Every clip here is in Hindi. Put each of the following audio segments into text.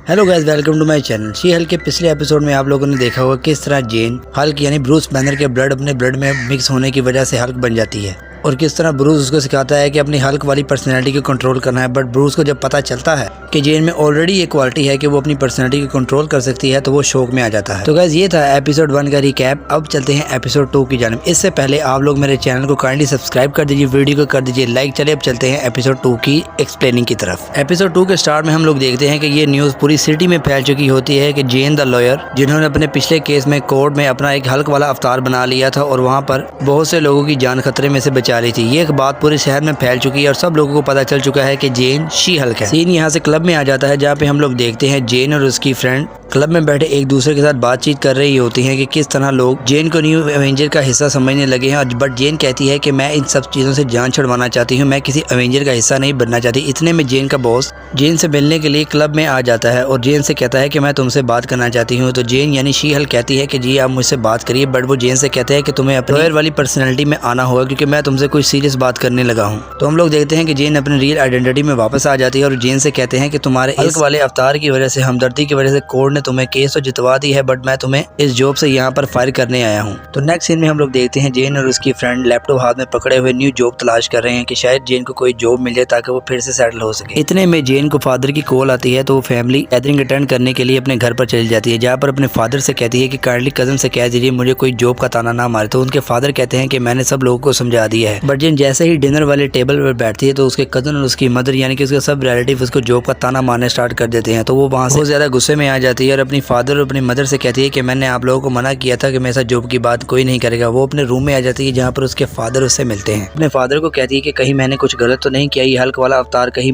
Hello guys, welcome to my channel. She Hulk के पिछले एपिसोड में आप लोगों ने देखा होगा किस तरह जेन हल्क यानी ब्रूस बैनर के ब्लड अपने ब्लड में मिक्स होने की वजह से हल्क बन जाती है और किस तरह ब्रूस उसको सिखाता है कि अपनी हल्क वाली पर्सनैलिटी को कंट्रोल करना है। बट ब्रूस को जब पता चलता है कि जेन में ऑलरेडी ये क्वालिटी है कि वो अपनी पर्सनैलिटी को कंट्रोल कर सकती है तो वो शौक में आ जाता है। तो गाइस, ये था एपिसोड 1 का रिकैप। अब चलते हैं एपिसोड 2 की जानिब। इससे पहले आप लोग मेरे चैनल को काइंडली सब्सक्राइब कर दीजिए, वीडियो को कर दीजिए लाइक। चले अब चलते हैं एपिसोड 2 की एक्सप्लेनिंग की तरफ। एपिसोड 2 के स्टार्ट में हम लोग देखते हैं कि ये न्यूज पूरी सिटी में फैल चुकी होती है कि जेन द लॉयर, जिन्होंने अपने पिछले केस में कोर्ट में अपना एक हल्क वाला अवतार बना लिया था और वहाँ पर बहुत से लोगों की जान खतरे में से बचा ली थी, ये एक बात पूरे शहर में फैल चुकी है और सब लोगों को पता चल चुका है कि जेन शी हल्क है। सीन यहाँ से क्लब में आ जाता है जहाँ पे हम लोग देखते हैं जेन और उसकी फ्रेंड क्लब में बैठे एक दूसरे के साथ बातचीत कर रही होती हैं कि किस तरह लोग जेन को न्यू एवेंजर का हिस्सा समझने लगे हैं। बट जेन कहती है कि मैं इन सब चीज़ों से जान छुड़वाना चाहती हूँ, मैं किसी एवेंजर का हिस्सा नहीं बनना चाहती। इतने में जेन का बॉस जेन से मिलने के लिए क्लब में आ जाता है और जेन से कहता है कि मैं तुमसे बात करना चाहती हूँ। तो जेन यानी शी हल्क कहती है कि जी आप मुझसे बात करिए। बट वो जेन से कहते हैं कि तुम्हें अपनी लॉयर वाली पर्सनैलिटी में आना होगा क्योंकि मैं तुमसे कोई सीरियस बात करने लगा हूँ। तो हम लोग देखते हैं कि जेन अपनी रियल आइडेंटिटी में वापस आ जाती है और जेन से कहते हैं कि तुम्हारे हल्क वाले अवतार की वजह से, हमदर्दी की वजह से कोर्ट ने तुम्हें केस तो जितवा दी है, बट मैं तुम्हें इस जॉब से यहाँ पर फायर करने आया हूँ। तो नेक्स्ट सीन में हम लोग देखते हैं जेन और उसकी फ्रेंड लैपटॉप हाथ में पकड़े हुए न्यू जॉब तलाश कर रहे हैं कि शायद जेन को कोई जॉब मिल जाए ताकि वो फिर से सेटल हो सके। इतने में जेन को फादर की कॉल आती है तो वो फैमिली गैदरिंग अटेंड करने के लिए अपने घर पर चली जाती है, जहाँ पर अपने फादर से कहती है कि काइंडली कजन से कह दीजिए मुझे कोई जॉब का ताना ना मारे। तो उनके फादर कहते हैं कि मैंने सब लोगों को समझा दिया है। बट जेन जैसे ही डिनर वाले टेबल पर बैठती है तो उसके कजन और उसकी मदर यानी कि उसके सब रिलेटिव उसको जॉब का ताना मारने स्टार्ट कर देते हैं। तो वो वहाँ से बहुत ज्यादा गुस्से में आ जाती है और अपनी फादर और अपनी मदर से कहती है कि मैंने आप लोगों को मना किया था कि मेरे साथ जॉब की बात कोई नहीं करेगा। वो अपने रूम में आ जाती है जहाँ पर उसके फादर उससे मिलते हैं। अपने फादर को कहती है कि कहीं मैंने कुछ गलत तो नहीं किया, ये हल्क वाला अवतार कहीं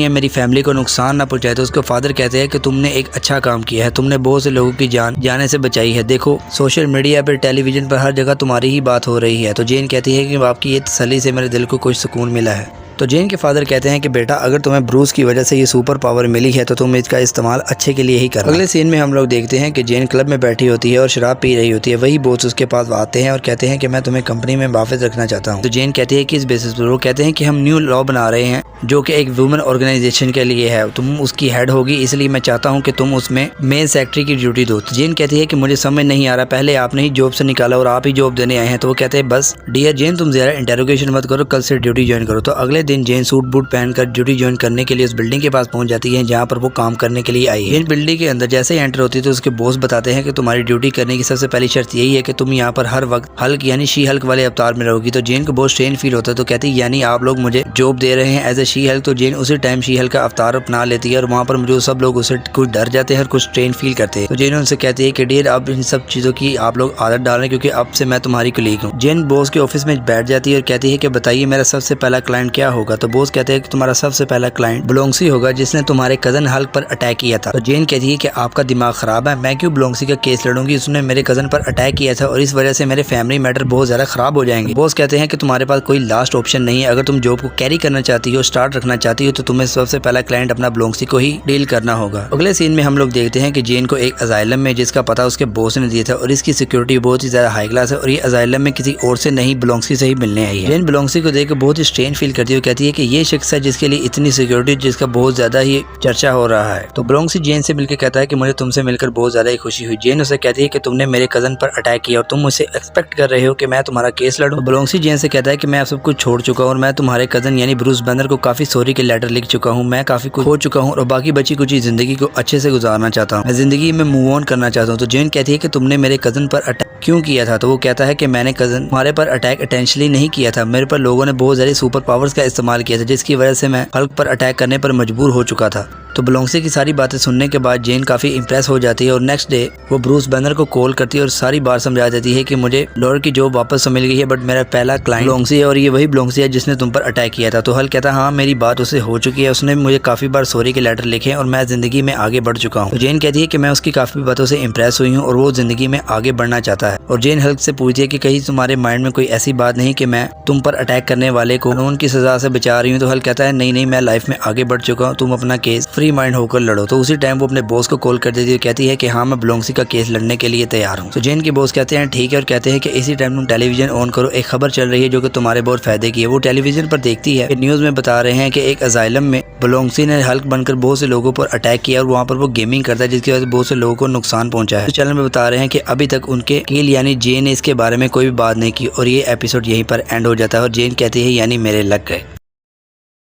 मेरी फैमिली को नुकसान ना पहुंचाए। तो उसके फादर कहते हैं कि तुमने एक अच्छा काम किया है, तुमने बहुत से लोगों की जान जाने से बचाई है। देखो सोशल मीडिया पर, टेलीविजन पर, हर जगह तुम्हारी ही बात हो रही है। तो जेन कहती है कि आपकी ये तसल्ली से मेरे दिल को कुछ सुकून मिला है। तो जेन के फादर कहते हैं कि बेटा अगर तुम्हें ब्रूस की वजह से ये सुपर पावर मिली है तो तुम इसका इस्तेमाल अच्छे के लिए ही करना। अगले सीन में हम लोग देखते हैं कि जेन क्लब में बैठी होती है और शराब पी रही होती है। वही बॉस उसके पास आते हैं और कहते हैं कि मैं तुम्हें कंपनी में वापस रखना चाहता हूँ। तो जेन कहती है कि इस बेसिस पर, वो कहते हैं कि हम न्यू लॉ बना रहे हैं जो कि एक वुमेन ऑर्गेनाइजेशन के लिए है, तुम उसकी हेड होगी, इसलिए मैं चाहता हूँ कि तुम उसमें मेन सेक्रेटरी की ड्यूटी दो। तो जेन कहती है कि मुझे समझ नहीं आ रहा, पहले आपने ही जॉब से निकाला और आप ही जॉब देने आए हैं। तो वो कहते हैं बस डियर जेन तुम ज्यादा इंटेरोगेशन मत करो, कल से ड्यूटी ज्वाइन करो। तो अगले दिन जेन सूट बूट पहनकर ड्यूटी ज्वाइन करने के लिए उस बिल्डिंग के पास पहुंच जाती है जहां पर वो काम करने के लिए आई है। इन बिल्डिंग के अंदर जैसे ही एंटर होती है तो उसके बॉस बताते हैं कि तुम्हारी ड्यूटी करने की सबसे पहली शर्त यही है कि तुम यहाँ पर हर वक्त हल्क यानी शी हल्क वाले अवतार में रहोगी। तो जेन को बहुत स्ट्रेन फील होता है। तो कहती है यानी आप लोग मुझे जॉब दे रहे हैं एज ए शी हल्क। तो जेन उसी टाइम शी हल्क का अवतार अपना लेती है और वहाँ पर मुझे सब लोग उससे कुछ डर जाते हैं और कुछ स्ट्रेन फील करते हैं। तो जेन उनसे कहती है कि डियर अब इन सब चीजों की आप लोग आदत डाल रहे हैं क्योंकि अब से मैं तुम्हारी कलीग हूँ। जेन बॉस के ऑफिस में बैठ जाती है और कहती है कि बताइए मेरा सबसे पहला क्लाइंट क्या होगा। तो बॉस कहते हैं कि तुम्हारा सबसे पहला क्लाइंट ब्लोंगसी होगा जिसने तुम्हारे कजन हल्क पर अटैक किया था। तो जेन कहती है कि आपका दिमाग खराब है, मैं क्यों ब्लोंगसी का केस लड़ूंगी, उसने मेरे कजन पर अटैक किया था और इस वजह से मेरे फैमिली मैटर बहुत ज्यादा खराब हो जाएंगे। बॉस कहते हैं कि तुम्हारे पास कोई लास्ट ऑप्शन नहीं है, अगर तुम जॉब को कैरी करना चाहती हो, स्टार्ट रखना चाहती हो तो तुम्हें सबसे पहला क्लाइंट अपना ब्लोंगसी को ही डील करना होगा। अगले सीन में हम लोग देखते हैं कि जेन को एक अजाइलम में, जिसका पता उसके बॉस ने दिया था और इसकी सिक्योरिटी बहुत ही ज्यादा हाई क्लास है और ये अजाइलम में किसी और से नहीं ब्लोंगसी से ही मिलने आई है। जेन ब्लोंगसी को देखकर बहुत ही स्ट्रेन फील करती है, कहती है कि ये शख्स है जिसके लिए इतनी सिक्योरिटी, जिसका बहुत ज्यादा ही चर्चा हो रहा है। तो ब्लोंगसी जेन से मिलकर कहता है कि मुझे तुमसे मिलकर बहुत ज्यादा ही खुशी हुई। जेन उसे कहती है कि तुमने मेरे कजन पर अटैक किया और तुम मुझसे एक्सपेक्ट कर रहे हो कि मैं तुम्हारा केस लड़ूं। तो ब्लोंगसी जेन से कहता है कि मैं आप सब कुछ छोड़ चुका हूं और मैं तुम्हारे कजन यानी ब्रूस बैनर को काफी सॉरी के लेटर लिख चुका हूं, मैं काफी कुछ हो चुका हूं और बाकी बची कुछ जिंदगी को अच्छे से गुजारना चाहता हूं, मैं जिंदगी में मूव ऑन करना चाहता हूं। तो जेन कहती है कि तुमने मेरे कजन पर अटैक क्यों किया था। तो वो कहता है कि मैंने कजन तुम्हारे पर अटैक इंटेंशनली नहीं किया था, मेरे पर लोगों ने बहुत ज्यादा सुपर पावर्स का इस्तेमाल किया था जिसकी वजह से मैं हल्क पर अटैक करने पर मजबूर हो चुका था। तो ब्लोंगसी की सारी बातें सुनने के बाद जेन काफी इंप्रेस हो जाती है और नेक्स्ट डे वो ब्रूस बैनर को कॉल करती है और सारी बात समझा देती है कि मुझे लॉयर की जॉब वापस मिल गई है, बट मेरा पहला क्लाइंट ब्लोंगसी है और ये वही ब्लोंगसी है जिसने तुम पर अटैक किया था। तो हल्क कहता है हाँ मेरी बात उससे हो चुकी है, उसने मुझे काफी बार सॉरी के लेटर लिखे और मैं जिंदगी में आगे बढ़ चुका हूँ। तो जेन कहती है कि मैं उसकी काफी बातों से इंप्रेस हुई हूँ और वो जिंदगी में आगे बढ़ना चाहता है और जेन हल्क से पूछती है कि कहीं तुम्हारे माइंड में कोई ऐसी बात नहीं कि मैं तुम पर अटैक करने वाले को कानून की सजा से बचा रही हूँ। तो हल्क कहता है नहीं मैं लाइफ में आगे बढ़ चुका हूँ, तुम अपना केस फ्री माइंड होकर लड़ो। तो उसी टाइम वो अपने बॉस को कॉल कर देती है, कहती है कि हाँ मैं ब्लोंगसी का केस लड़ने के लिए तैयार हूँ। तो जेन के बॉस कहते हैं ठीक है और कहते हैं कि इसी टाइम तुम टेलीविजन ऑन करो, एक खबर चल रही है जो कि तुम्हारे बहुत फायदे की है। वो टेलीविजन पर देखती है, न्यूज में बता रहे हैं कि एक अजाइलम में ब्लोंगसी ने हल्क बनकर बहुत से लोगों पर अटैक किया और वहाँ पर वो गेमिंग करता है जिसकी वजह से बहुत से लोगों को नुकसान पहुंचा है। तो चैनल में बता रहे हैं कि अभी तक उनके किल यानी जेन ने इसके बारे में कोई भी बात नहीं की और ये एपिसोड यहीं पर एंड हो जाता है और जेन कहती है यानी मेरे लग गए।